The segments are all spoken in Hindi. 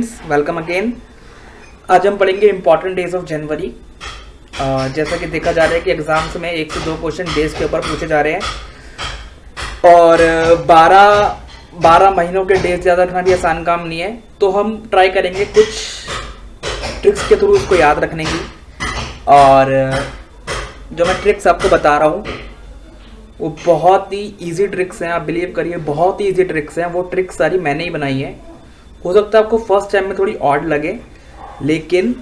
Welcome again. आज हम पढ़ेंगे इम्पॉर्टेंट डेज ऑफ जनवरी। जैसा कि देखा जा रहा है कि एग्जाम्स में 1 से 2 क्वेश्चन डेज के ऊपर पूछे जा रहे हैं और 12 महीनों के डेज ज़्यादा रखना भी आसान काम नहीं है। तो हम ट्राई करेंगे कुछ ट्रिक्स के थ्रू इसको याद रखने की। और जो मैं ट्रिक्स आपको बता रहा हूँ वो बहुत ही इजी ट्रिक्स हैं, आप बिलीव करिए बहुत ही इजी ट्रिक्स हैं। वो ट्रिक्स सारी मैंने ही बनाई है। हो सकता है आपको फर्स्ट टाइम में थोड़ी ऑड लगे, लेकिन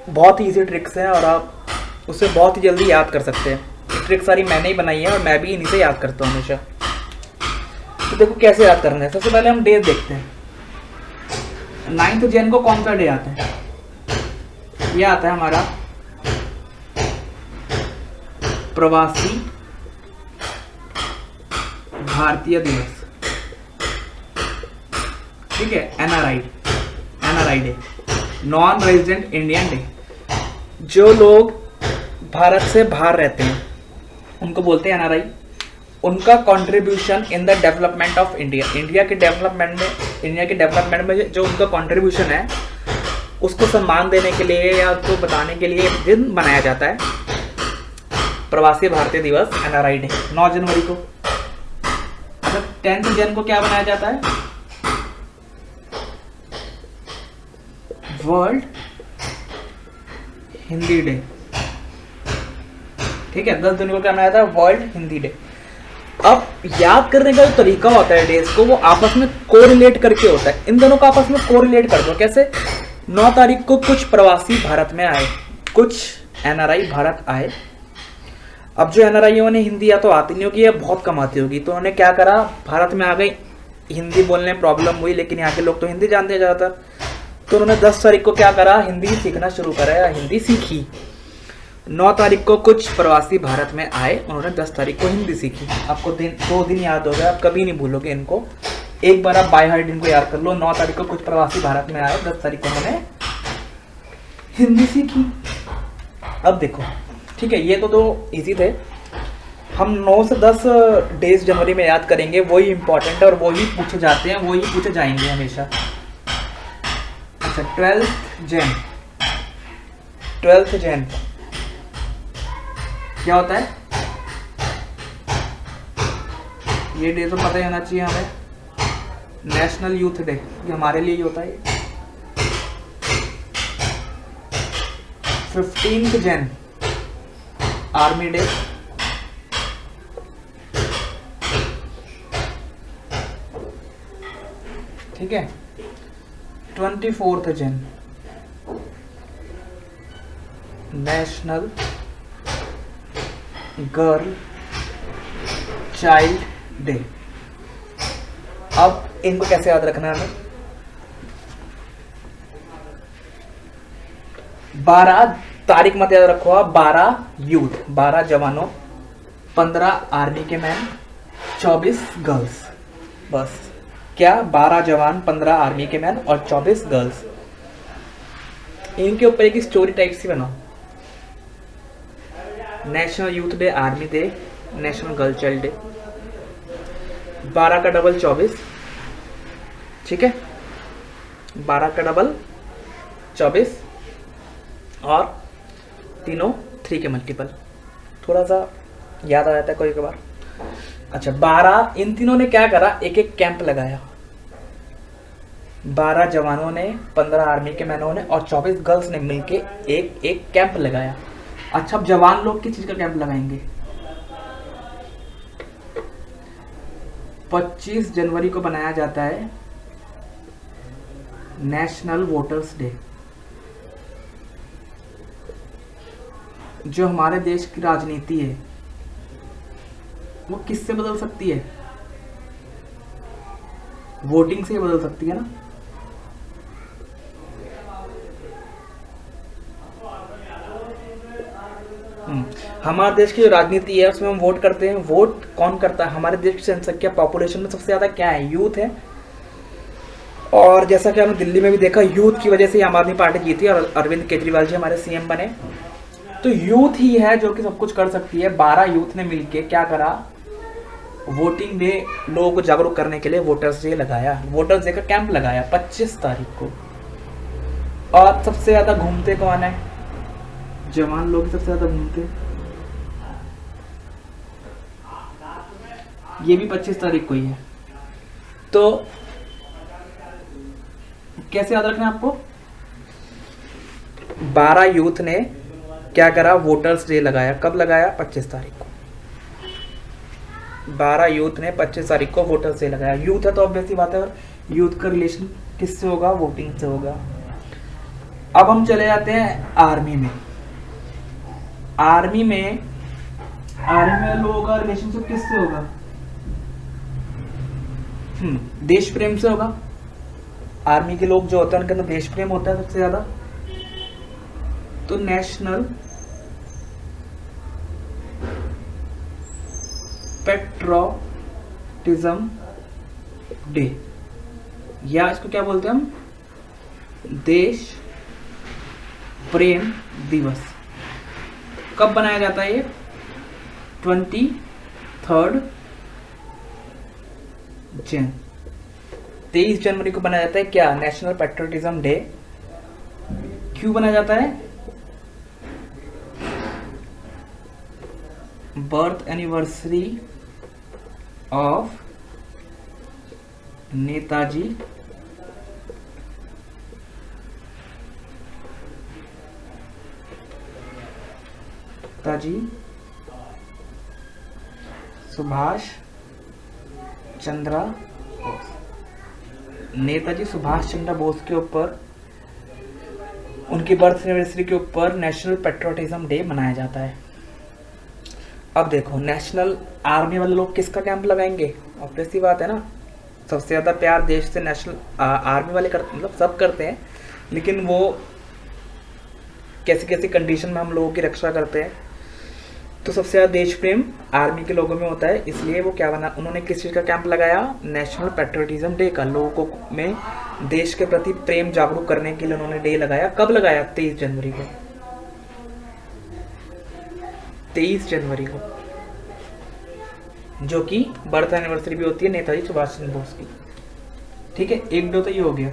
बहुत ही इजी ट्रिक्स हैं और आप उससे बहुत ही जल्दी याद कर सकते हैं। ट्रिक्स सारी मैंने ही बनाई है और मैं भी इन्हीं से याद करता हूँ हमेशा। तो देखो कैसे याद करना है। सबसे पहले हम डेज देखते हैं। 9 जैन को कौन सा डे आता है? ये आता है हमारा प्रवासी भारतीय दिवस, ठीक है। NRI day, non resident Indian day. जो लोग भारत से बाहर रहते हैं उनको बोलते हैं एनआरआई। उनका contribution in the development of India, India के डेवलपमेंट में जो उनका कंट्रीब्यूशन है उसको सम्मान देने के लिए या उसको बताने के लिए एक दिन मनाया जाता है, प्रवासी भारतीय दिवस, एनआरआई डे, 9 जनवरी को। 10 जन को क्या बनाया जाता है? वर्ल्ड हिंदी डे, ठीक है। 10 जन को क्या बनाया था? World Hindi day. अब याद करने का जो तरीका होता है डेज को, वो आपस में कोरिलेट करके होता है। इन दोनों को आपस में कोरिलेट कर दो। कैसे? 9 तारीख को कुछ प्रवासी भारत में आए, कुछ एनआरआई भारत आए। अब जो एनआरआईओ ने हिंदी या तो आती नहीं होगी या बहुत कम आती होगी, तो उन्होंने क्या करा, भारत में आ गई, हिंदी बोलने में प्रॉब्लम हुई, लेकिन यहाँ के लोग तो हिंदी जानते हैं ज़्यादातर। तो उन्होंने 10 तारीख को क्या करा, हिंदी सीखना शुरू करा या हिंदी सीखी। 9 तारीख को कुछ प्रवासी भारत में आए, उन्होंने 10 तारीख को हिंदी सीखी। आपको 2 दिन याद हो गया, आप कभी नहीं भूलोगे इनको। एक बार आप बाय हार्ट इनको याद कर लो। 9 तारीख को कुछ प्रवासी भारत में आए, 10 तारीख को उन्होंने हिंदी सीखी। अब देखो, ठीक है, ये तो इजी थे। हम 9 से 10 डेज जनवरी में याद करेंगे, वही इंपॉर्टेंट है और वही पूछे जाते हैं, वही पूछे जाएंगे हमेशा। अच्छा, 12th जैन क्या होता है? ये डे तो पता ही होना चाहिए हमें, नेशनल यूथ डे। ये हमारे लिए ही होता है। 15th जैन आर्मी डे, ठीक है। 24th Jain national girl child day. अब इनको कैसे याद रखना है हमें? 12 तारीख मत याद रखो आप। 12 यूथ, 12 जवानों, 15 आर्मी के मैन, 24 गर्ल्स। बस क्या? 12 जवान, 15 आर्मी के मैन और 24 गर्ल्स। इनके ऊपर एक स्टोरी टाइप सी बनाओ। National youth day, army day, national girl child day. 12 का डबल 24, ठीक है। 12 का डबल 24 और तीनों 3 के मल्टीपल। थोड़ा सा याद आ जाता है कोई बार। अच्छा, 12 इन तीनों ने क्या करा, एक एक कैंप लगाया। 12 जवानों ने, 15 आर्मी के मैनों ने और 24 गर्ल्स ने मिलके एक एक कैंप लगाया। अच्छा, अब जवान लोग किस चीज का कैंप लगाएंगे? 25 जनवरी को बनाया जाता है नेशनल वोटर्स डे। जो हमारे देश की राजनीति है वो किससे बदल सकती है? वोटिंग से बदल सकती है ना। हमारे देश की जो राजनीति है उसमें हम वोट करते हैं। वोट कौन करता है? हमारे देश की जनसंख्या, पॉपुलेशन में सबसे ज्यादा क्या है? यूथ है। और जैसा कि हमने दिल्ली में भी देखा, यूथ की वजह से आम आदमी पार्टी जीती और अरविंद केजरीवाल जी हमारे सीएम बने। तो यूथ ही है जो कि सब कुछ कर सकती है। 12 यूथ ने मिलके क्या करा, वोटिंग डे लोगों को जागरूक करने के लिए वोटर्स डे लगाया, वोटर्स डे का कैंप लगाया 25 तारीख को। और सबसे ज्यादा घूमते कौन है? जवान लोग सबसे ज्यादा घूमते, ये भी 25 तारीख को ही है। तो कैसे याद रखना है आपको? 12 यूथ ने क्या करा? वोटर्स डे लगाया। कब लगाया? 25 तारीख को। 12 यूथ ने 25 तारीख को वोटर्स डे लगाया। यूथ है तो ऑब्वियसली बात है, यूथ का रिलेशन किससे होगा? वोटिंग से होगा। अब हम चले जाते हैं आर्मी में। आर्मी में लोगों का रिलेशनशिप किससे होगा? देश प्रेम से होगा। आर्मी के लोग जो होते हैं उनके अंदर देश प्रेम होता है सबसे ज्यादा। तो नेशनल पेट्रोटिज्म डे, या इसको क्या बोलते हैं हम? देश प्रेम दिवस। कब बनाया जाता है ये? 23 जनवरी को बनाया जाता है। क्या? National patriotism day. क्यों बनाया जाता है? Birth anniversary of Netaji Subhash Chandra Bose. Netaji Subhash Chandra Bose के ऊपर, उनकी बर्थ एनिवर्सरी के ऊपर नेशनल पेट्रोटिज्म डे मनाया जाता है। अब देखो, नेशनल आर्मी वाले लोग किसका कैंप लगाएंगे? ऑब्वियस सी बात है ना, सबसे ज्यादा प्यार देश से नेशनल आर्मी वाले करते, मतलब सब करते हैं, लेकिन वो कैसी कैसी कंडीशन में हम लोगों की रक्षा करते हैं। तो सबसे ज्यादा देश प्रेम आर्मी के लोगों में होता है, इसलिए वो क्या बना, उन्होंने किस चीज का कैंप लगाया? नेशनल पेट्रोटिज्म डे का। लोगों में देश के प्रति प्रेम जागरूक करने के लिए उन्होंने डे लगाया। कब लगाया? 23 जनवरी को। 23 जनवरी को, जो कि बर्थ एनिवर्सरी भी होती है नेताजी सुभाष चंद्र बोस की। ठीक है, एक दो तो ये हो गया।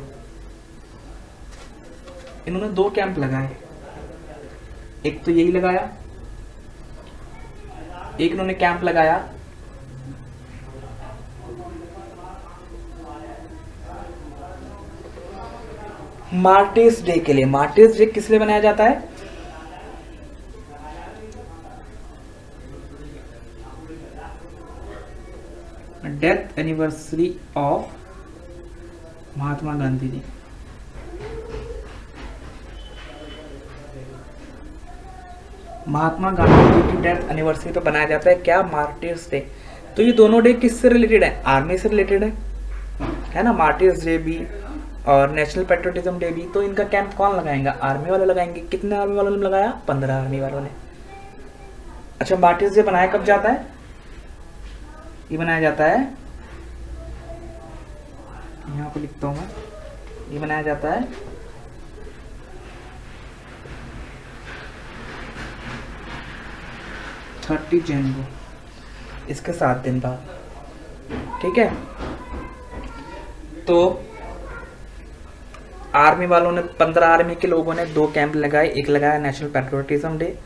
इन्होंने 2 कैंप लगाए, एक तो यही लगाया, एक इन्होंने कैंप लगाया मार्टिर्स डे के लिए। मार्टिर्स डे किस लिए बनाया जाता है? Death anniversary of Mahatma Gandhi जी। महात्मा गांधी जी की डेथ एनिवर्सरी पे बनाया जाता है क्या? मार्टिर्स डे। तो ये दोनों डे किससे रिलेटेड है? आर्मी से रिलेटेड है ना, मार्टिर्स डे भी और नेशनल पेट्रोटिज्म डे भी। तो इनका कैंप कौन लगाएगा? आर्मी वाले लगाएंगे। कितने आर्मी वालों ने लगाया? 15 आर्मी वालों ने। अच्छा, मार्टिर्स डे बनाया कब जाता है? ये बनाया जाता है, यहाँ पे लिखता हूं मैं, ये बनाया जाता है 30 जनवरी को, इसके 7 दिन बाद। ठीक है, तो आर्मी वालों ने 15 आर्मी के लोगों ने 2 कैंप लगाए। एक लगाया नेशनल पेट्रोटिज्म डे,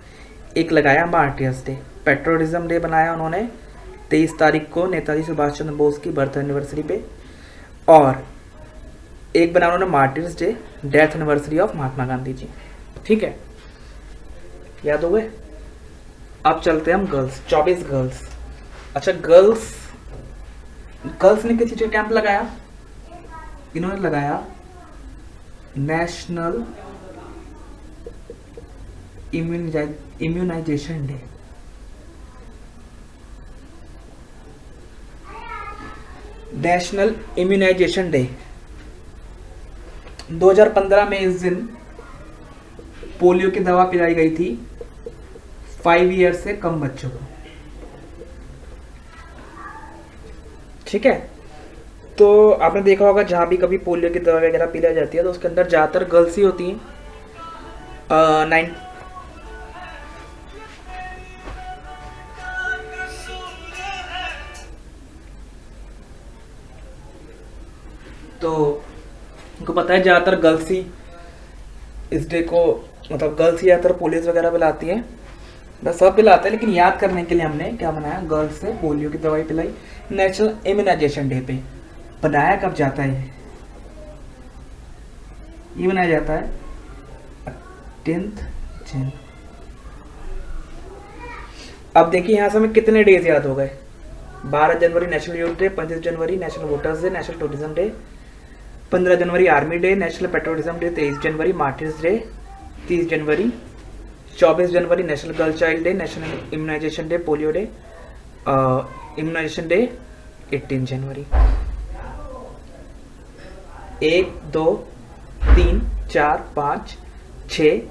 एक लगाया मार्टियर्स डे। पेट्रोटिज्म डे बनाया उन्होंने 23 तारीख को नेताजी सुभाष चंद्र बोस की बर्थ एनिवर्सरी पे, और एक बनाया उन्होंने martyrs day, death anniversary of Mahatma Gandhi ji. ठीक है, याद हो गए। अब चलते हैं हम गर्ल्स, 24 गर्ल्स। अच्छा, गर्ल्स ने किस चीज का कैंप लगाया? इन्होंने लगाया national immunization day. National immunization day 2015 में इस दिन पोलियो की दवा पिलाई गई थी 5 ईयर से कम बच्चों को। ठीक है, तो आपने देखा होगा जहां भी कभी पोलियो की दवा वगैरह पिलाई जाती है तो उसके अंदर ज्यादातर गर्ल्स ही होती हैं। 9 तो उनको पता है ज़्यादातर गर्ल्स ही इस डे को, मतलब गर्ल्स ही ज़्यादातर पुलिस वगैरह पिलाती है, बस सब पिलाते हैं, लेकिन याद करने के लिए हमने क्या बनाया, गर्ल्स से पोलियो की दवाई पिलाई नेशनल इम्यूनाइजेशन डे पे। बनाया कब जाता है ये बनाया जाता है 10th जन। अब देखिए यहाँ से हमें कितने डेज याद हो गए। 12 जनवरी नेशनल यूथ डे, 25 जनवरी national voters day, national tourism day, 15 जनवरी army day, national patriotism day, 23 जनवरी मार्टिर्स डे, 30 जनवरी, 24 जनवरी national girl child day, national immunization day, polio day, immunization day 18 जनवरी। 1 2 3 4 5 6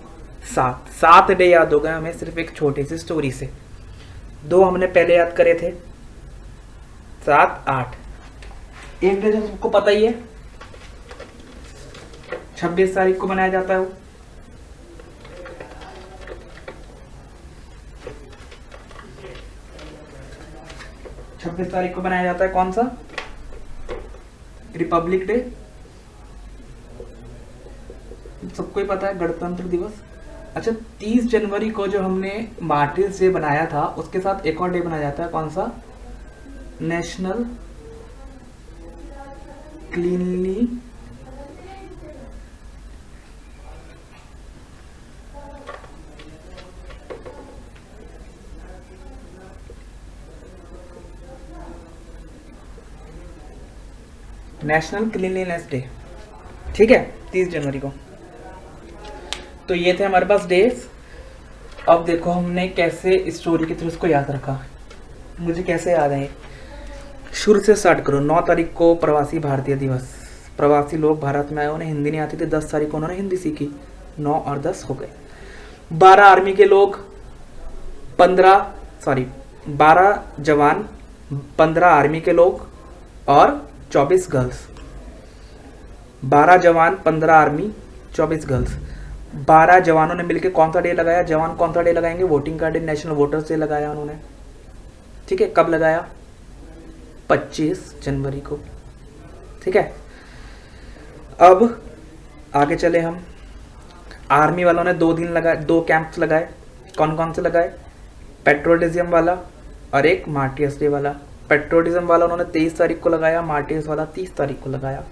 7 डे याद हो गए हमें सिर्फ एक छोटी सी स्टोरी से। 2 हमने पहले याद करे थे, 7 8। एक डे जो सबको पता ही है 26 तारीख को मनाया जाता है वो। छब्बीस तारीख को मनाया जाता है कौन सा, रिपब्लिक डे, सबको ही पता है, गणतंत्र दिवस। अच्छा 30 जनवरी को जो हमने मार्टिर्स डे बनाया था उसके साथ एक और डे बनाया जाता है कौन सा, national cleanly national cleanliness day, ठीक है 30 जनवरी को। तो ये थे हमारे पास डेज। अब देखो हमने कैसे स्टोरी के थ्रू इसको याद रखा, मुझे कैसे याद है, शुरू से स्टार्ट करो। 9 तारीख को प्रवासी भारतीय दिवस, प्रवासी लोग भारत में आए, उन्हें हिंदी नहीं आती थी, 10 तारीख को उन्होंने हिंदी सीखी, 9 और 10 हो गए। 12 आर्मी के लोग, 12 जवान, 15 आर्मी के लोग और 24 गर्ल्स। 12 जवान, 15 आर्मी, 24 गर्ल्स। 12 जवानों ने मिलकर कौन सा डे लगाया, जवान कौन सा डे लगाएंगे, वोटिंग का डे, नेशनल वोटर्स डे लगाया उन्होंने, ठीक है। कब लगाया, 25 जनवरी को, ठीक है। अब आगे चले हम। आर्मी वालों ने 2 दिन लगाए, 2 कैंप्स लगाए, कौन कौन से लगाए, पेट्रोलिज्म वाला और एक मार्टियर्स डे वाला। पेट्रोलिज्म वाला उन्होंने 23 तारीख को लगाया, मार्टियर्स वाला 30 तारीख को लगाया।